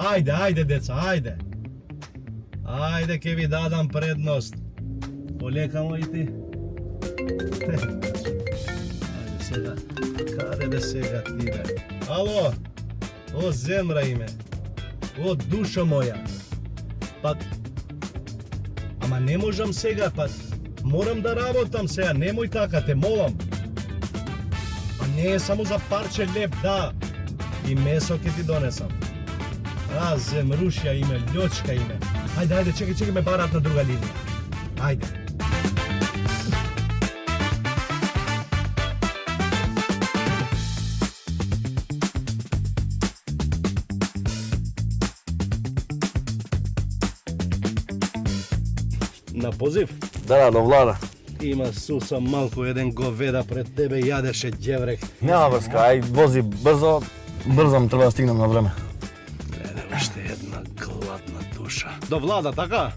Ajde, deca, ajde. Ajde, ke vi dadam prednost. Polekamo i ti. Ajde, сега. Каде да сега ти, бе? Ало? О, земра име. О, душа моја. Па... Ама не можам сега, па... Морам да работам сега, немој така, те молам. Па не е само за парче леп, да. И месо ке ти донесам. А, земрушја име, лјочка име. Ајде, чекај, ме барат на друга линија. Ајде. На позив? Да, до Влада. Има суса малку еден говеда пред тебе, јадеше ѓеврек. Нема врска, ај вози брзо, брзо треба да стигнем на време. Уште една гладна душа. До Влада, така?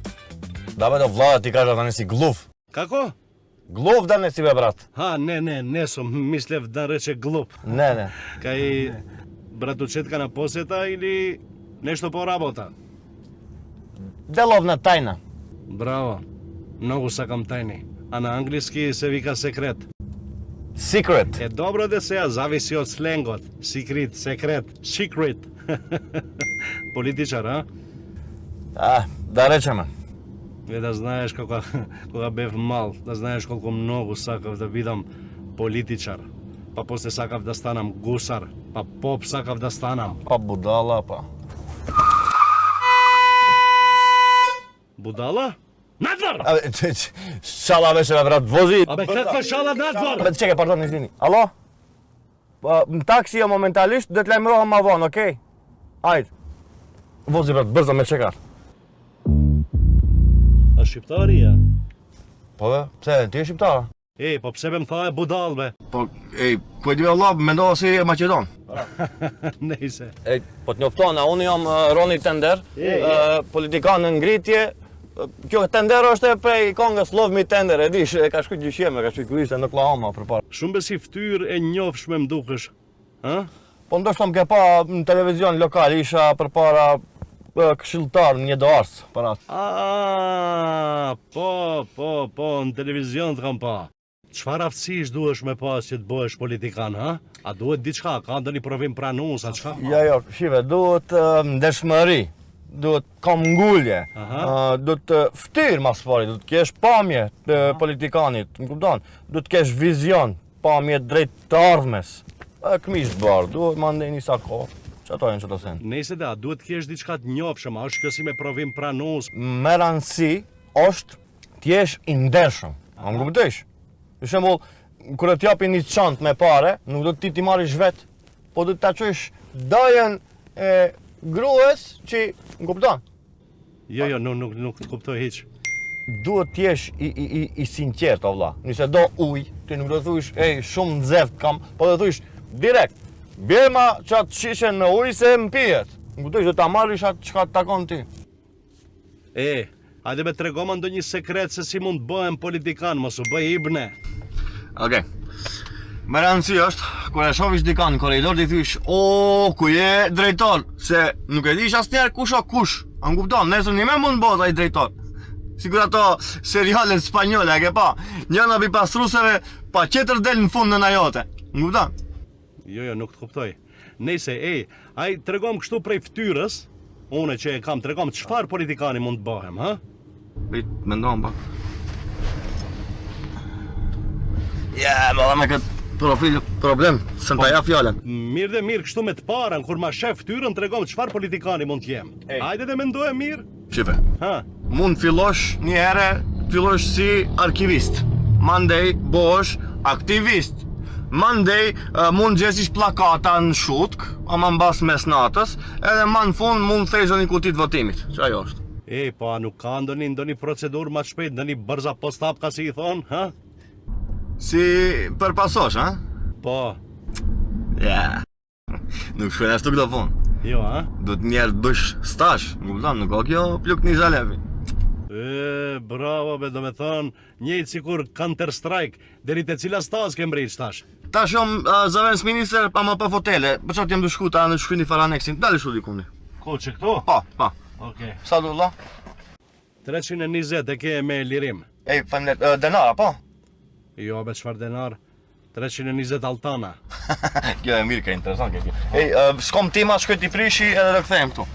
Да бе, до Влада ти кажа да не си глув. Како? Глув да не си бе, брат. Не сум, мислев да рече глуп. Не. Кај братучетка на посета или нешто по работа? Деловна тајна. Браво, многу сакам тајни. А на англиски се вика секрет. Secret. Е добро да се зависи од сленгот. Секрет. Политичар, а? Да речеме. Да знаеш кога бев мал, да знаеш колку многу сакав да бидам политичар. Па после сакав да станам гусар, па поп сакав да станам. Па будала, па. Будала? Надвор! Абе, шала беше, бе, брат, вози. Абе, каква шала надвор? Абе, чекай, пардон, извини. Ало? Таксија моменталисht, да të lajmërohem ma vonë, okej? Ajde. Vozi, brат, brzo me çekar. A shqiptarija? Po be, pse, ti je shqiptara? Po pse be më tha e budal, be? Po, ku e di valla, mendova si e Maqedon. Nejse. Po t'njoftona, unë jam Roni Tender, politikan në ngritje. Kjo Tender është e prej kongës Love Me Tender, e dish, e ka shkujt gjyqjeme, ka shkujt kuriste në Oklahoma përpara. Shumë besi fytyrë e njofshme më dukesh, ha? Po ndoshta më ke pa në televizion lokal, isha përpara këshilltar në një doars para. Po, në televizion të kam pa. Çfarë aftësish duhesh me pas që të bëhesh politikan, ha? A duhet diçka, ka ndonjë provim pranues, a çka? Jo, shive, duhet ndeshmëri, duhet kam ngulje, duhet ftyrë mas pari, duhet kesh pamje të politikanit, më kupton? Duhet kesh vizion, pamje drejt të ardhmes. Këmish të barë, duhet ma ndej njësa kohë. Që ato e në që të sen? Nëse da, duhet kesh diçka të njofshëm, a është kjo si me provim pranues? Me rëndësi është t'jesh i ndershëm, a më kuptësh? Për shembull, kur të japin një çantë me pare, nuk do ti marrish vetë, po do të ta çosh dajën e gruas që më kupton? Jo, nuk të kuptoj hiç. Duhet t'jesh i sinqert, o vlla. Nëse do ujë, ti nuk do të thush, shumë nxehtë kam, po do të thush direkt. Bjema që atë shishen në ujë se më pijet. Më kuptoj, do ta marrish atë çka të takon ti. Hajde me tregoma ndonjë sekret se si mund të bëhem politikan, mos u bëj ibne. Okej. Me rëndësi është, kur e shofish dikan në korridor, ti thysh, o, ku je drejtor, se nuk e dish asnjëherë kush o kush. A më kupton, nesër një me mund bëhet ai drejtor. Sigur ato serialet spanjole, e ke pa? Njëna pi pastruseve, pa qetër del në fund në najote. Më kupton? Jo, nuk të kuptoj. Nëse, ai tregom kështu prej fytyrës, unë që e kam tregom çfarë politikani mund të bëhem, ha? Prit, mendon pak. Më dha me këtë profil problem, se më ta jap fjalën. Mirë, kështu me të parën, kur ma shef fytyrën, tregom çfarë politikani mund të jem. Hajde dhe mendoje mirë. Shife, Ha? mund fillosh një herë, fillosh si arkivist. Mandej bosh aktivist. Mandej mund gjesish plakata në shutk, ama mbas mes natës, edhe ma në fund mund thejsh një kuti të votimit. Që ajo është? Pa nuk ka ndonjë procedurë ma të shpejt, ndonjë bërza postapka si i thonë, ha? Si përpasosh, ha? Po, Nuk shkojnë ashtu këto punë. jo, ha? Do të njerë të bësh stash, nuk kupton, nuk ka kjo pluk një zalevi. Bravo, be, do me thonë, njëjtë sikur Counter Strike, deri te cila stas ke mbrit tash? Tash jam zëvendës minister, pa më pa fotele, për çfarë jam të shku ta në shkruani faraneksin, dalë shu dikuni. Ku që këtu? Po. Okej. Sa du vlla? 320 e ke me lirim. Ej, faleminderit. Denara, po? Jo, be çfarë denar? 320 altana. Kjo e mirë, ka interesant kjo. Ej, s'kom tema, shkoj t'i prishi edhe do kthehem këtu.